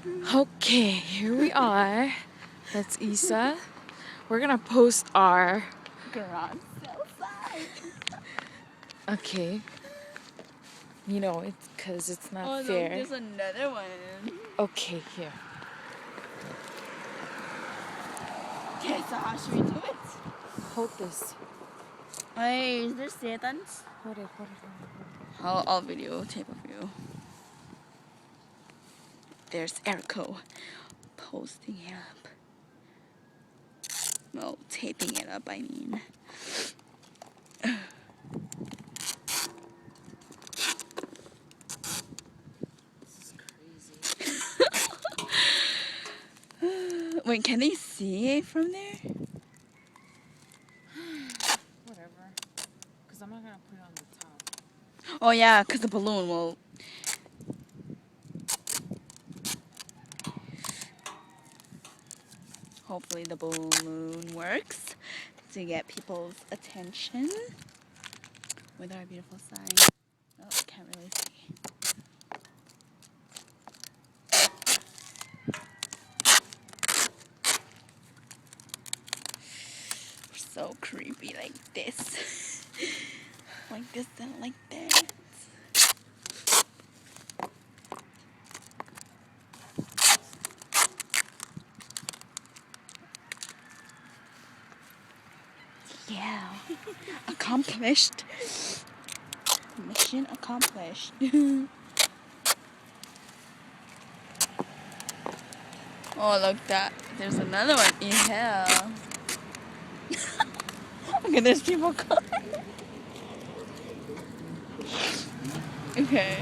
Okay, here we are. That's Isa. We're gonna post our. Garage sale sign. Okay. You know, it's because it's not Oh, fair. look, there's another one. Okay, here. Okay, so how should we do it? Hold this. Hey, is there Satans? Hold it. I'll videotape of you. There's Erico posting it up. Well, taping it up, I mean. This is crazy. Wait, can they see it from there? Whatever. Because I'm not gonna put it on the top. Oh yeah, because the balloon will. Hopefully the balloon works to get people's attention with our beautiful sign. Oh, can't really see. We're so creepy like this. Like this and like that. Yeah. Accomplished. Mission accomplished. Oh, look that. There's another one in hell. Okay, there's people coming. Okay.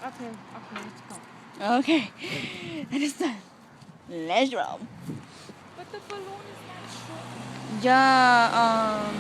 Okay, let's go. Okay. That is done. Let's roll. But the balloon is not short. Yeah,